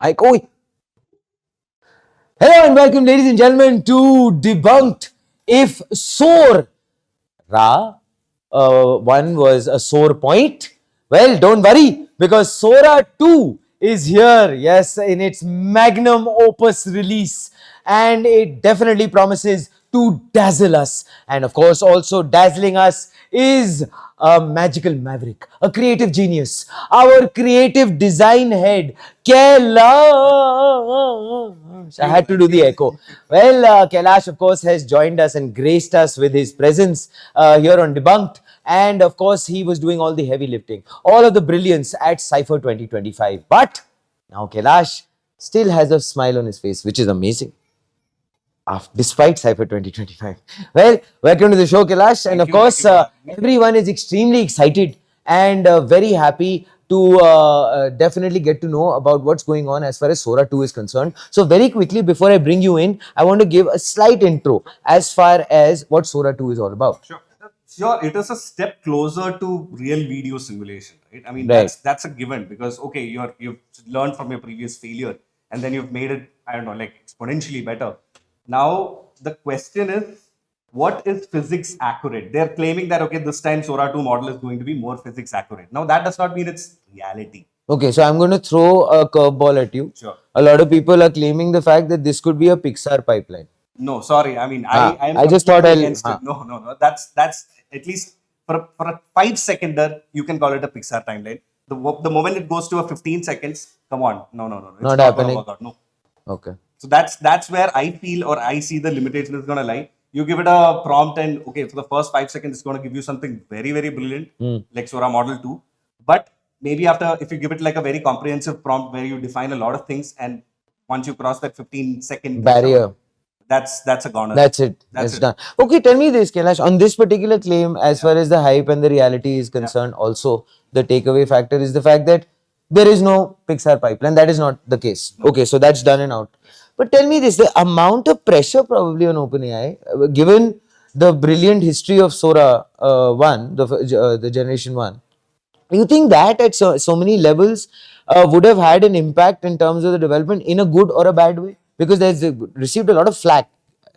Oi. Hello and welcome, ladies and gentlemen, to Debunked. If Sora one was a sore point, well, don't worry because Sora 2 is here, yes, in its magnum opus release, and it definitely promises to dazzle us. And of course, also dazzling us is a magical maverick, a creative genius, our creative design head, Kailash. I had to do the echo. Well, Kailash, of course, has joined us and graced us with his presence here on Debunked. And of course, he was doing all the heavy lifting, all of the brilliance at Cypher 2025. But now Kailash still has a smile on his face, which is amazing despite Cypher 2025. Well, welcome to the show, Kailash. And of course, everyone is extremely excited and very happy to definitely get to know about what's going on as far as Sora 2 is concerned. So very quickly, before I bring you in, I want to give a slight intro as far as what Sora 2 is all about. Sure, it is a step closer to real video simulation, right? I mean, Right. that's a given because okay, you've learned from your previous failure and then you've made it, I don't know, like exponentially better. Now the question is, what is physics accurate? They're claiming that okay, this time Sora 2 model is going to be more physics accurate. Now that does not mean it's reality. Okay, so I'm going to throw a curveball at you. Sure. A lot of people are claiming the fact that this could be a Pixar pipeline. No, sorry. I mean, I just thought completely I'll. against it. No. That's at least for a 5 seconder, you can call it a Pixar timeline. The moment it goes to a 15 seconds, come on, no. It's Not not gonna happening. work out. No. Okay. So that's where I feel or I see the limitation is gonna lie. You give it a prompt and okay, for the first 5 seconds, it's gonna give you something very, very brilliant, like Sora Model 2. But maybe after, if you give it like a very comprehensive prompt where you define a lot of things, and once you cross that 15-second Barrier. that's a goner. That's it. That's done. Okay, tell me this, Kailash. On this particular claim, as far as the hype and the reality is concerned, also the takeaway factor is the fact that there is no Pixar pipeline. That is not the case. Okay, so that's done and out. But tell me this: the amount of pressure probably on OpenAI, given the brilliant history of Sora 1, the generation 1. You think that at so many levels would have had an impact in terms of the development in a good or a bad way? Because there's received a lot of flack,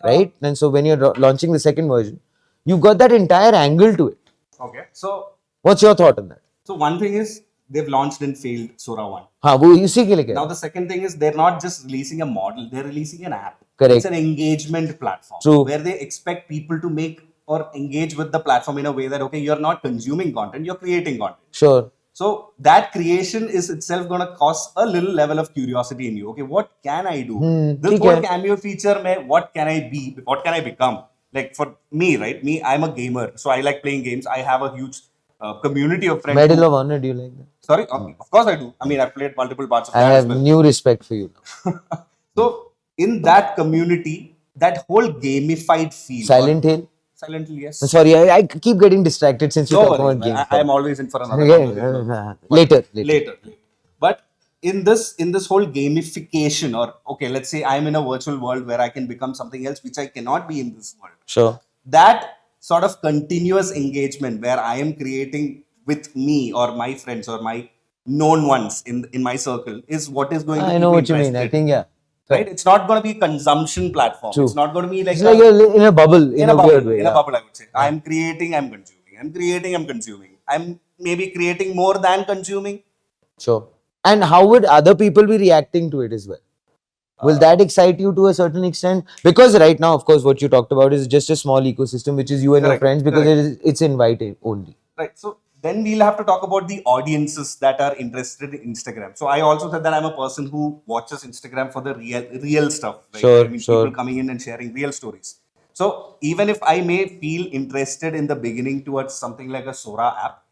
right? And so when you're launching the second version, you've got that entire angle to it. Okay. So What's your thought on that? one thing is they've launched and failed Sora 1. हाँ वो इसी के लिए कह Now रहा the second thing is they're not just releasing a model, they're releasing an app. Correct. It's an engagement platform. True. Where they expect people to make or engage with the platform in a way that okay, you're not consuming content, you're creating content. Sure. So that creation is itself going to cause a little level of curiosity in you. Okay, what can I do? This ठीक whole है. cameo feature, mein, what can I be? What can I become? Like for me, right? Me, I'm a gamer, so I like playing games. I have a huge community of friends. Medal of Honor, do you like that? Sorry, of course I do. I mean, I've played multiple parts of I that have as well. new respect for you. So in that community, that whole gamified feel. Silent Hill? Silent Hill, yes. Sorry, I keep getting distracted since you No talk worries, about games. I'm always in for another Okay, conversation. later. But in this whole gamification, or okay, let's say I'm in a virtual world where I can become something else which I cannot be in this world. Sure. That sort of continuous engagement where I am creating with me or my friends or my known ones in my circle is what is going to I keep know me what you mean. I interested. think, yeah. Right? It's not going to be a consumption platform. True. It's not going to be like It's like you're in a bubble, in a weird way. in a bubble, I would say. I'm creating, I'm consuming. I'm creating, I'm consuming. I'm maybe creating more than consuming. Sure. And how would other people be reacting to it as well? Will that excite you to a certain extent? Because right now, of course, what you talked about is just a small ecosystem, which is you and your Correct, friends, because correct. it's invited only. Right. So then we'll have to talk about the audiences that are interested in Instagram. So I also said that I'm a person who watches Instagram for the real stuff. Right? Sure, I mean, sure. people coming in and sharing real stories. So even if I may feel interested in the beginning towards something like a Sora app,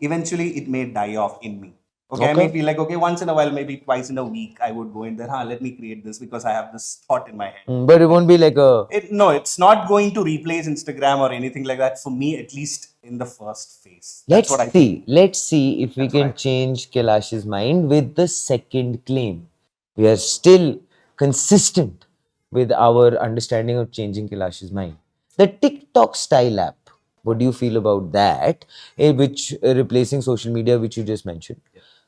eventually it may die off in me. Okay, I may feel like, okay, once in a while, maybe twice in a week, I would go in there, let me create this because I have this thought in my head. But it won't be like a... No, it's not going to replace Instagram or anything like that for me, at least in the first phase. Let's what I see. Let's see if we can change Kailash's mind with the second claim. We are still consistent with our understanding of changing Kailash's mind. The TikTok style app. What do you feel about that? Which replacing social media, which you just mentioned.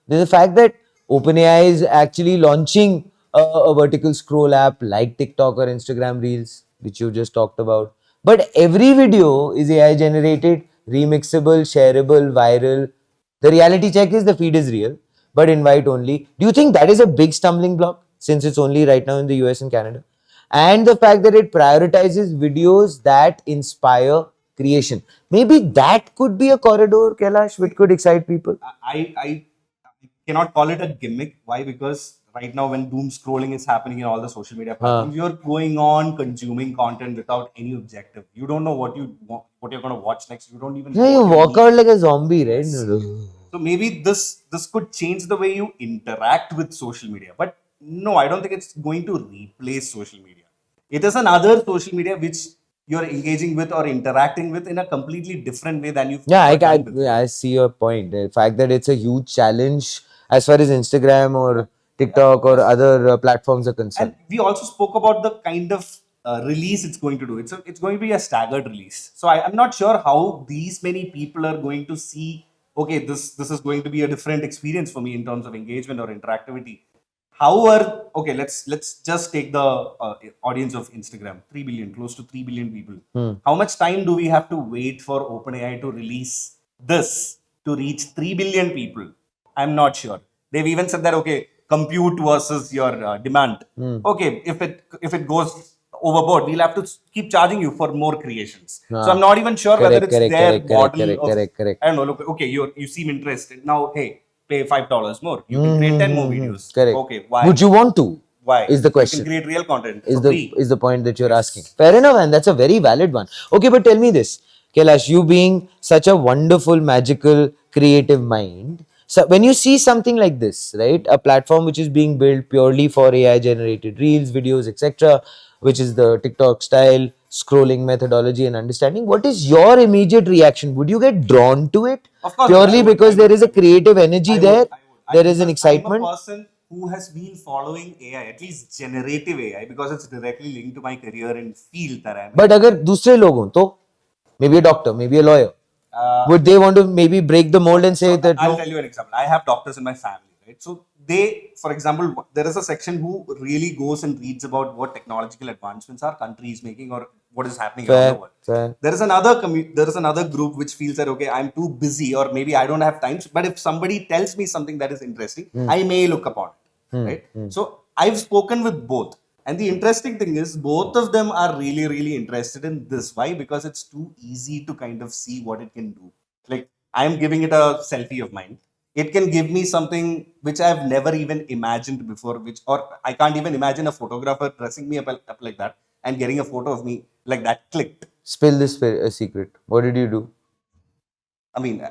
There's the fact that OpenAI is actually launching a vertical scroll app like TikTok or Instagram Reels, which you just talked about. But every video is AI generated, remixable, shareable, viral. The reality check is the feed is real, but invite only. Do you think that is a big stumbling block since it's only right now in the US and Canada? And the fact that it prioritizes videos that inspire creation. Maybe that could be a corridor, Kailash, which could excite people. I cannot call it a gimmick. Why? Because right now, when doom scrolling is happening in all the social media platforms, you're going on consuming content without any objective. You don't know what what you're going to watch next. You don't even know Yeah, you what your walk out like a zombie, right? So maybe this could change the way you interact with social media. But no, I don't think it's going to replace social media. It is another social media which you're engaging with or interacting with in a completely different way than you've Yeah, ever done before. I see your point. The fact that it's a huge challenge as far as Instagram or TikTok or other platforms are concerned. And we also spoke about the kind of release it's going to do. It's going to be a staggered release. So I'm not sure how these many people are going to see. Okay, this is going to be a different experience for me in terms of engagement or interactivity. However, okay, let's just take the audience of Instagram, 3 billion, close to 3 billion people. How much time do we have to wait for OpenAI to release this to reach 3 billion people? I'm not sure. They've even said that okay, compute versus your demand. Okay, if it goes overboard, we'll have to keep charging you for more creations. So I'm not even sure whether Correct, it's correct, their correct, correct, model correct, of correct, correct. I don't know. Look, okay, you seem interested now. Hey, pay $5 more. You can create 10 more videos. Correct. Okay, why? Would you want to? Why? Is the You can question. create real content Is for the free. is the point that you're asking? Fair enough, and that's a very valid one. Okay, but tell me this, Kailash, you being such a wonderful, magical, creative mind. So when you see something like this, right, a platform which is being built purely for AI generated reels, videos, etc., which is the TikTok style scrolling methodology and understanding, what is your immediate reaction? Would you get drawn to it Of course, purely because there is a creative energy I there? would. There is an Because I'm a excitement. person who has been following AI, at least generative AI, because it's directly linked to my career and field that I'm in. But अगर दूसरे लोग हों तो maybe a doctor, maybe a lawyer, would they want to maybe break the mold and say that I'll no? tell you an example. I have doctors in my family, right? So they, for example, there is a section who really goes and reads about what technological advancements our country is making or what is happening around the Fair, world. fair. There is another group which feels that okay, I'm too busy or maybe I don't have time. But if somebody tells me something that is interesting, I may look upon it, right? So I've spoken with both. And the interesting thing is, both of them are really, really interested in this. Why? Because it's too easy to kind of see what it can do. Like, I'm giving it a selfie of mine. It can give me something which I've never even imagined before, or I can't even imagine a photographer dressing me up like that and getting a photo of me like that clicked. Spill this secret. What did you do? I mean,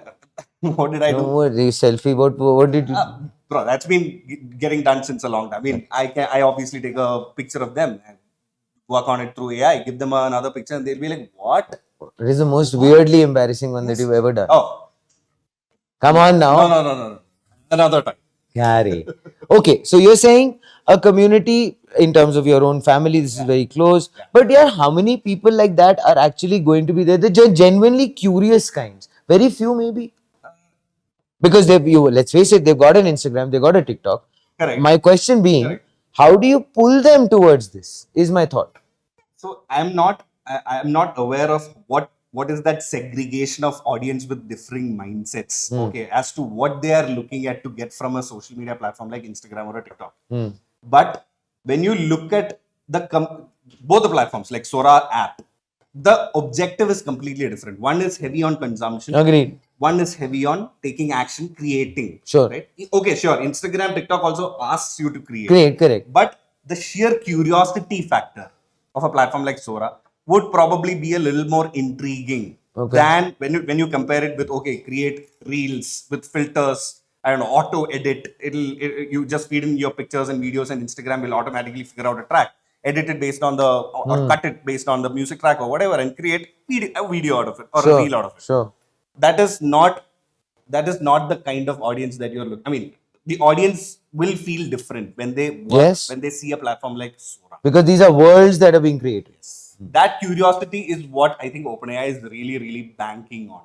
what did I No, do? what the selfie? What did you do? Bro, that's been getting done since a long time. I mean, I obviously take a picture of them and work on it through AI, give them another picture, and they'll be like, "What? It is the most weirdly embarrassing one that you've ever done. Oh, Come on now. no. Another time." Gary. Okay, so you're saying a community in terms of your own family, this is very close. But yeah, how many people like that are actually going to be there? They're genuinely curious kinds. Very few, maybe. Because let's face it, they've got an Instagram, they've got a TikTok. Correct. My question being, how do you pull them towards this? Is my thought. So I'm not aware of what is that segregation of audience with differing mindsets. Okay, as to what they are looking at to get from a social media platform like Instagram or a TikTok. But when you look at both the platforms like Sora app, the objective is completely different. One is heavy on consumption. Agreed. One is heavy on taking action, creating. Sure. Right? Okay, sure. Instagram, TikTok also asks you to create. Correct. But the sheer curiosity factor of a platform like Sora would probably be a little more intriguing than when you compare it with okay, create reels with filters. I don't know, auto edit. You just feed in your pictures and videos, and Instagram will automatically figure out a track, edit it based on or cut it based on the music track or whatever, and create a video out of it or a reel out of it. Sure. That is not the kind of audience that you're looking. I mean, the audience will feel different when they when they see a platform like Sora. Because these are worlds that are being created. That curiosity is what I think OpenAI is really, really banking on.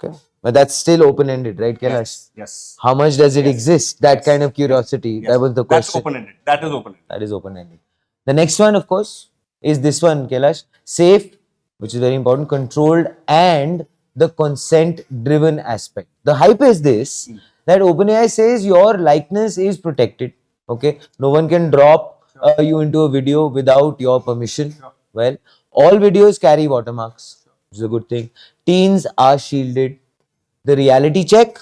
Okay. But that's still open-ended, right, Kailash? Yes. How much does it exist? That Yes. kind of curiosity. Yes. That was the That's question. open-ended. That is open-ended. That is open-ended. The next one, of course, is this one, Kailash. Safe, which is very important, controlled, and the consent-driven aspect. The hype is this, that OpenAI says your likeness is protected. Okay, no one can drop you into a video without your permission. Well, all videos carry watermarks, which is a good thing. Teens are shielded. The reality check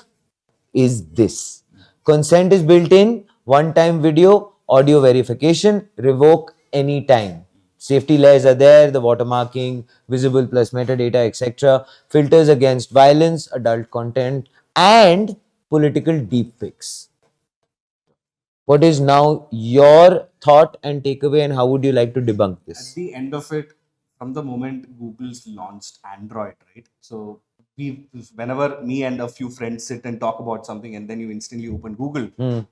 is this. Consent is built in, one time video, audio verification, revoke anytime. Safety layers are there, the watermarking, visible plus metadata, etc. Filters against violence, adult content, and political deepfakes. What is now your thought and takeaway, and how would you like to debunk At this? the end of it, from the moment Google's launched Android, right? So whenever me and a few friends sit and talk about something, and then you instantly open Google,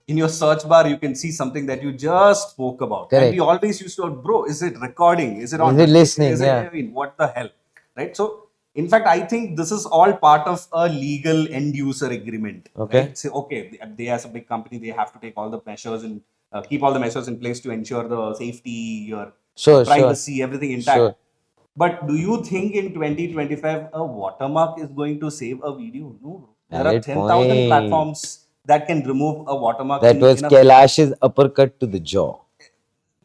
in your search bar you can see something that you just spoke about, and we always used to, bro, is it recording? Is it on? Is it listening? Is it, Yeah. I mean, what the hell, right? So in fact, I think this is all part of a legal end user agreement. Okay. Right? So, okay, they as a big company, they have to take all the measures and keep all the measures in place to ensure the safety, your privacy, everything intact. Sure. But do you think in 2025 a watermark is going to save a video? No. There are Valid 10,000 point. platforms that can remove a watermark. That was Kailash's uppercut to the jaw.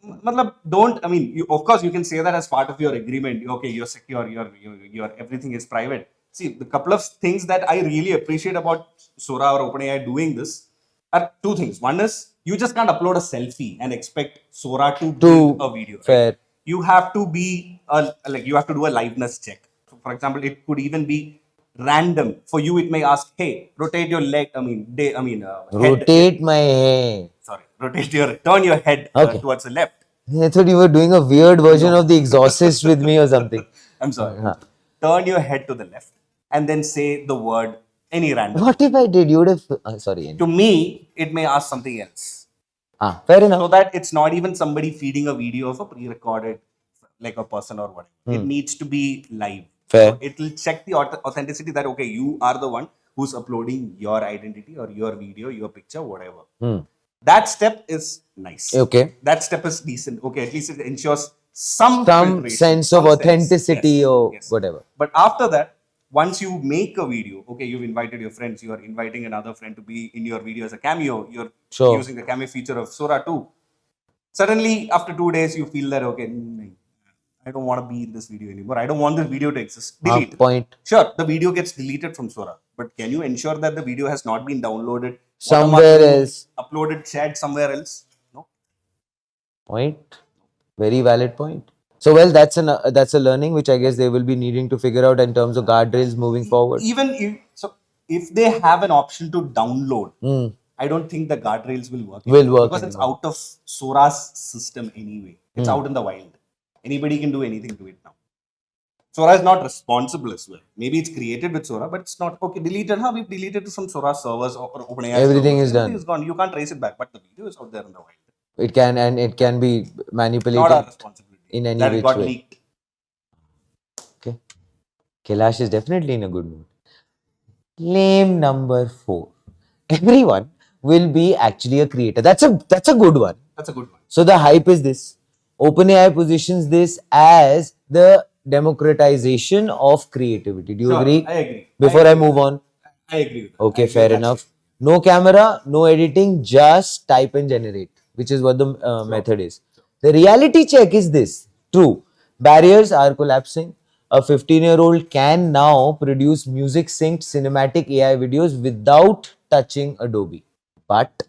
Matlab, don't, I mean, you, of course, you can say that as part of your agreement. Okay, you're secure, your everything is private. See, the couple of things that I really appreciate about Sora or OpenAI doing this are two things. One is you just can't upload a selfie and expect Sora to build a video. Fair. Right? You have to be like you have to do a liveness check. So for example, it could even be random. For you, it may ask, "Hey, rotate your leg. Head. Rotate my hair. Sorry, turn your head towards the left." I thought you were doing a weird version of The Exorcist with me or something. I'm sorry. Turn your head to the left and then say the word any random. What if I did? You would have. Sorry. To me, it may ask something else. Fair enough. So that it's not even somebody feeding a video of a pre-recorded, like a person or whatever. It needs to be live. Fair. So it will check the authenticity that, okay, you are the one who's uploading your identity or your video, your picture, whatever. That step is nice. Okay. That step is decent. Okay, at least it ensures some sense of authenticity or whatever. But after that, once you make a video, okay, you've invited your friends, you are inviting another friend to be in your video as a cameo, you're using the cameo feature of Sora 2. Suddenly, after 2 days, you feel that, okay, I don't want to be in this video anymore. I don't want this video to exist. Delete. Point. Sure, the video gets deleted from Sora, but can you ensure that the video has not been downloaded somewhere else, uploaded, shared somewhere else? No. Point. Very valid point. So well, that's a learning which I guess they will be needing to figure out in terms of guardrails moving forward. Even if they have an option to download, I don't think the guardrails will work. Because it's out of Sora's system anyway. It's out in the wild. Anybody can do anything to it now. Sora is not responsible as well. Maybe it's created with Sora, but it's not okay. Deleted. We've deleted to some Sora servers or OpenAI. Everything is done. Everything is gone. You can't trace it back, but the video is out there in the wild. It can be manipulated. Not our responsibility. In any that which got way. Leaked. Okay. Kailash is definitely in a good mood. Claim number 4. Everyone will be actually a creator. That's a good one. That's a good one. So the hype is this. OpenAI positions this as the democratization of creativity. Do you agree? I agree. Before I move on. I agree with that. Okay, fair enough. No camera, no editing, just type and generate, which is what the method is. The reality check is this. True. Barriers are collapsing. A 15-year-old can now produce music synced cinematic AI videos without touching Adobe. But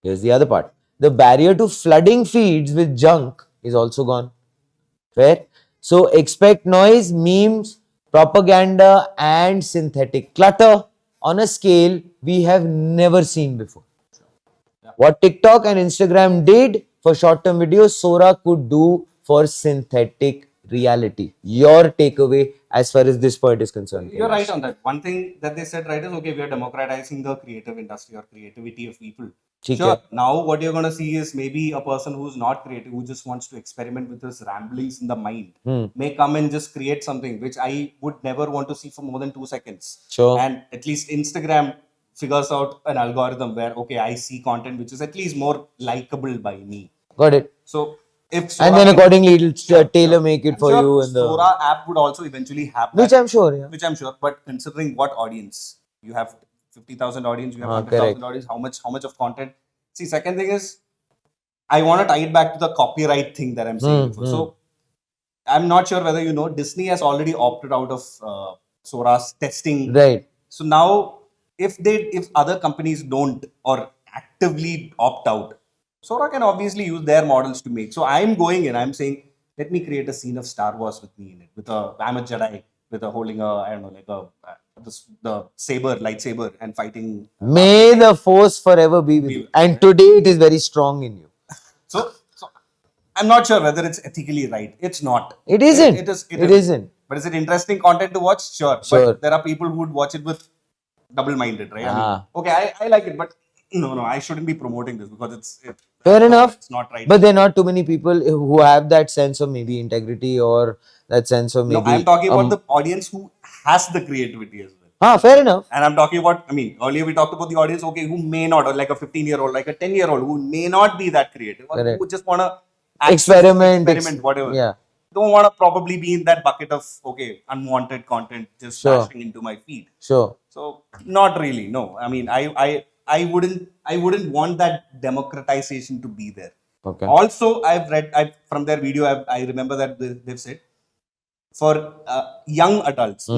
here's the other part. The barrier to flooding feeds with junk is also gone. Fair? So expect noise, memes, propaganda, and synthetic clutter on a scale we have never seen before. What TikTok and Instagram did for short-term videos, Sora could do for synthetic reality. Your takeaway as far as this point is concerned? You're right on that. One thing that they said, right, is okay, we are democratizing the creative industry or creativity of people. ठीक है. Sure. Now, what you're going to see is maybe a person who's not creative, who just wants to experiment with his ramblings in the mind, may come and just create something which I would never want to see for more than 2 seconds. Sure. And at least Instagram figures out an algorithm where, okay, I see content which is at least more likable by me. Got it. So, if And Sora then can- accordingly, it'll Sure, tailor sure. make it I'm for sure you and the. Sora app would also eventually have that. Which I'm sure, yeah. Which I'm sure, but considering what audience you have, 50,000 audience, you have Correct. 100,000 audience, how much of content? See, second thing is, I want to tie it back to the copyright thing that I'm saying before. So I'm not sure whether you know, Disney has already opted out of Sora's testing. Right. So now, if other companies don't or actively opt out, Sora can obviously use their models to make. So I'm going in. I'm saying, let me create a scene of Star Wars with me in it. I'm a Jedi with a holding a, I don't know, like the saber, lightsaber, and fighting. May the force forever be with you. And today it is very strong in you. So I'm not sure whether it's ethically right. It's not. It isn't. It isn't. But is it interesting content to watch? Sure. Sure. But there are people who would watch it with double-minded, right? I Ah. mean, okay, I like it, but no, I shouldn't be promoting this because Fair enough. It's not right. But there are not too many people who have that sense of maybe integrity or that sense of maybe. No, I'm talking about the audience who has the creativity as well. Fair enough. And I'm talking about, I mean, earlier we talked about the audience, okay, who may not, or like a 15-year-old, like a 10-year-old, who may not be that creative, or Correct. who just want to Experiment, whatever. Yeah. Don't want to probably be in that bucket of, okay, unwanted content just Sure. flashing into my feed. Sure. So not really. No, I mean, I wouldn't want that democratization to be there. Okay. Also, I've read from their video. I remember that they've said for young adults,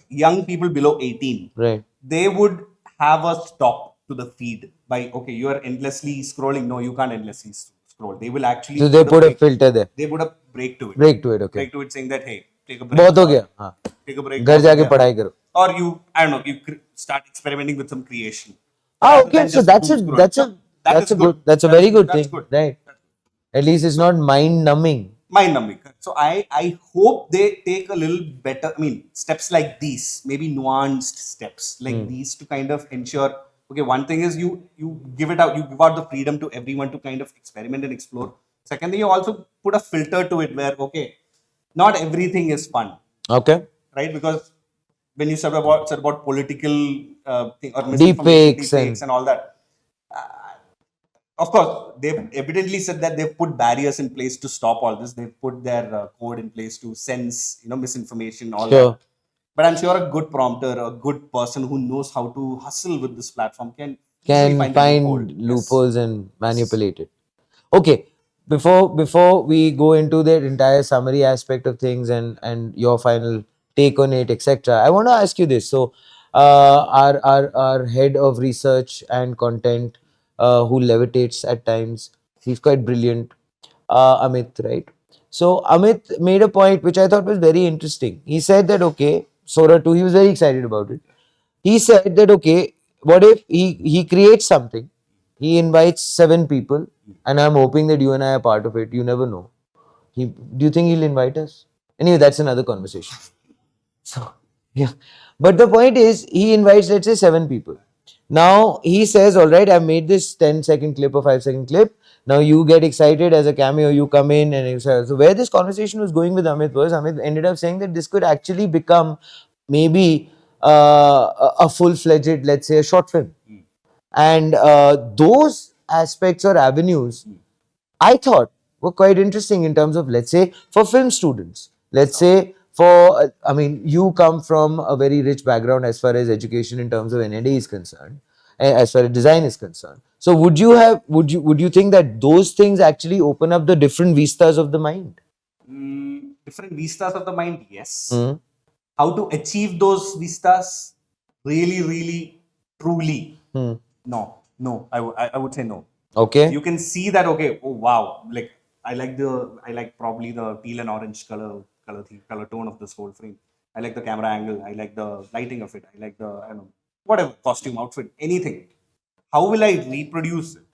young people below 18, Right. they would have a stop to the feed by, okay, you are endlessly scrolling. No, you can't endlessly scroll. They will actually. So they put a filter there. They put a break to it. Break to it. Okay. Break to it, saying that, hey, take a break. बहुत हो गया. हाँ. Take a break. घर जाके पढ़ाई करो. Or you, I don't know, you start experimenting with some creation. Okay. So that's a very good thing. Good. Right. At least it's not mind numbing. Mind numbing. So I hope they take a little better, I mean, steps like these, maybe nuanced steps like these to kind of ensure, okay, one thing is you give out the freedom to everyone to kind of experiment and explore. Secondly, you also put a filter to it where, okay, not everything is fun. Okay. Right? Because when you said about political thing or Deepfakes and all that, of course, they've evidently said that they've put barriers in place to stop all this. They've put their code in place to sense, misinformation, all that. But I'm sure a good prompter, a good person who knows how to hustle with this platform can find loopholes and manipulate it. Okay. Before we go into the entire summary aspect of things and your final take on it, etc., I want to ask you this. So, our head of research and content, who levitates at times, he's quite brilliant, Amit, right? So Amit made a point which I thought was very interesting. He said that, okay, Sora 2, he was very excited about it. He said that, okay, what if he creates something, he invites 7 people, and I'm hoping that you and I are part of it. You never know. Do you think he'll invite us? Anyway, that's another conversation. So, yeah. But the point is, he invites, let's say, 7 people. Now, he says, all right, I made this 10-second clip or 5-second clip. Now, you get excited as a cameo, you come in. So, where this conversation was going with Amit was, Amit ended up saying that this could actually become maybe a full-fledged, let's say, a short film. And those aspects or avenues, I thought, were quite interesting in terms of, let's say, for film students. Let's say, I mean, you come from a very rich background as far as education in terms of N&A is concerned, as far as design is concerned. So, would you think that those things actually open up the different vistas of the mind? Different vistas of the mind, yes. How to achieve those vistas, really, truly, no. I would say no. Okay. You can see that, okay, oh wow, like I like probably the teal and orange color tone of this whole frame. I like the camera angle. I like the lighting of it. I like the, I don't know, whatever, costume, outfit, anything. How will I reproduce it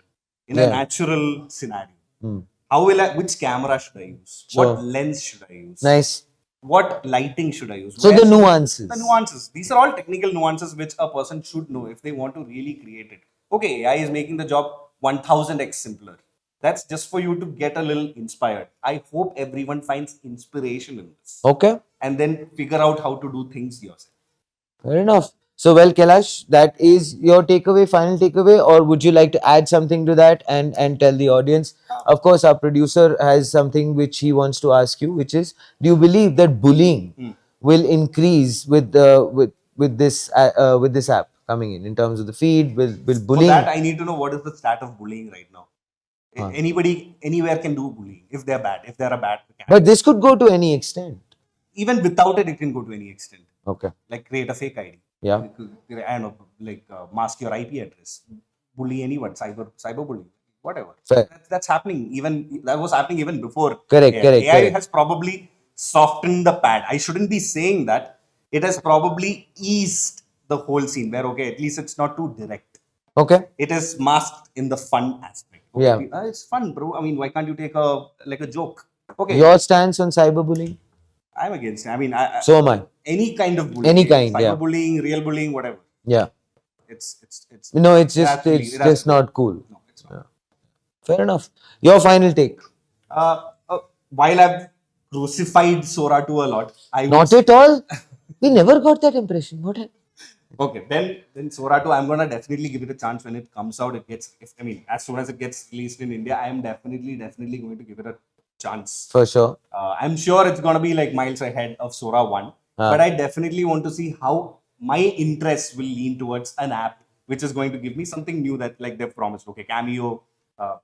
in a natural scenario? Which camera should I use? Sure. What lens should I use? Nice. What lighting should I use? So the nuances. These are all technical nuances which a person should know if they want to really create it. okay, AI is making the job 1000x simpler. That's just for you to get a little inspired. I hope everyone finds inspiration in this Okay. and then figure out how to do things yourself. Fair enough. So, well, Kailash, that is your takeaway, final takeaway, or would you like to add something to that and tell the audience? Of course, our producer has something which he wants to ask you, which is: do you believe that bullying will increase with this app coming in terms of the feed? Will For that, bullying? I need to know what is the stat of bullying right now. Anybody, anywhere can do bullying if they're bad, if they're a bad But candidate. this could go to any extent. Even without it, it can go to any extent. Okay. Like create a fake ID. Yeah. I don't know, like mask your IP address, bully anyone, cyberbullying, whatever. Fair. That's happening. Even that was happening even before. Correct, AI. correct, AI correct. has probably softened the pad. I shouldn't be saying that. It has probably eased the whole scene where okay, at least it's not too direct. Okay. It is masked in the fun aspect. Okay, Yeah. it's fun, bro. I mean, why can't you take a joke? Okay, Your stance on cyberbullying? I'm against it. I mean, So am I. any kind of bullying, Any kind, yeah. cyberbullying, real bullying, whatever. Yeah. It's No, it's it has just to leave. it's It has just to leave. not cool. No, it's not. Fair enough. Your final take. While I've crucified Sora 2 a lot, I would Not say, at all. We never got that impression. What happened? okay, then Sora 2, I'm gonna definitely give it a chance when it comes out. It gets, if, I mean, as soon as it gets released in India, I am definitely going to give it a chance. For sure. I'm sure it's gonna be like miles ahead of Sora 1, but I definitely want to see how my interest will lean towards an app which is going to give me something new that like they've promised. Okay, cameo,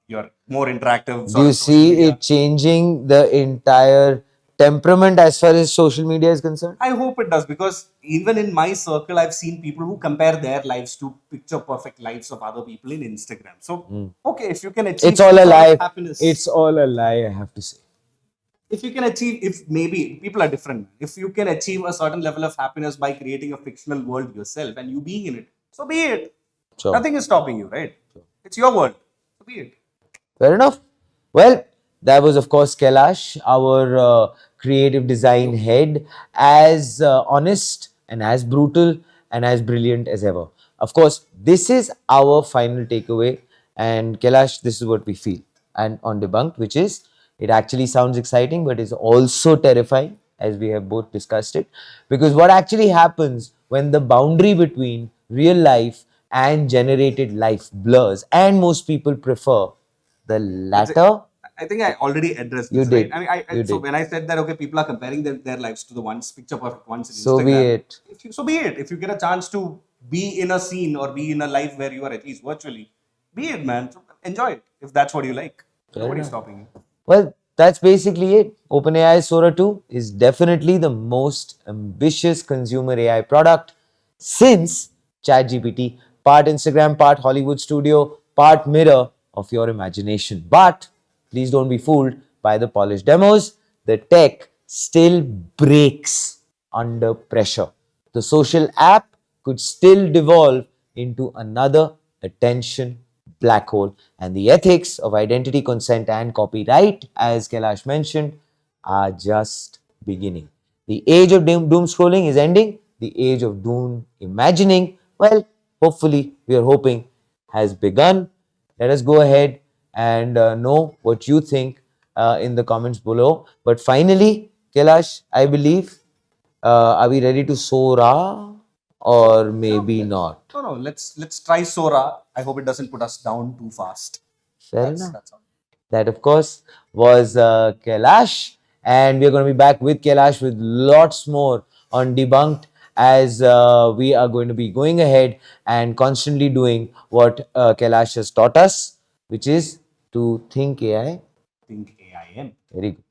your more interactive Do sort you of social see media. it changing the entire temperament as far as social media is concerned? I hope it does because even in my circle, I've seen people who compare their lives to picture perfect lives of other people in Instagram. So, okay, if you can achieve It's all some a sort of lie. happiness, It's all a lie, I have to say. if you can achieve, if maybe people are different, if you can achieve a certain level of happiness by creating a fictional world yourself and you being in it, so be it. Sure. Nothing is stopping you, right? It's your world, so be it. Fair enough. Well, that was, of course, Kailash, our creative design head, as honest and as brutal and as brilliant as ever. Of course, this is our final takeaway. And Kailash, this is what we feel. And on Debunked, which is it actually sounds exciting, but is also terrifying, as we have both discussed it. Because what actually happens when the boundary between real life and generated life blurs, and most people prefer the latter. I think I already addressed You this, right? did. I mean, You so did. when I said that, okay, people are comparing their lives to the ones, picture perfect ones in So be Instagram. it. So be it. If you get a chance to be in a scene or be in a life where you are at least virtually, be it, man. So enjoy it if that's what you like. Nobody's stopping you. Well, that's basically it. OpenAI's Sora 2 is definitely the most ambitious consumer AI product since ChatGPT. Part Instagram, part Hollywood studio, part mirror of your imagination. But please don't be fooled by the polished demos. The tech still breaks under pressure. The social app could still devolve into another attention black hole. And the ethics of identity, consent, and copyright, as Kailash mentioned, are just beginning. The age of doom scrolling is ending. The age of doom imagining, well, hopefully, we are hoping, has begun. Let us go ahead and know what you think in the comments below. But finally, Kailash, I believe, are we ready to Sora or maybe not? No. Let's try Sora. I hope it doesn't put us down too fast. Fair enough. That's all. That, of course, was Kailash. And we're going to be back with Kailash with lots more on Debunked as we are going to be going ahead and constantly doing what Kailash has taught us, which is to think AI. Think AIM. Very good.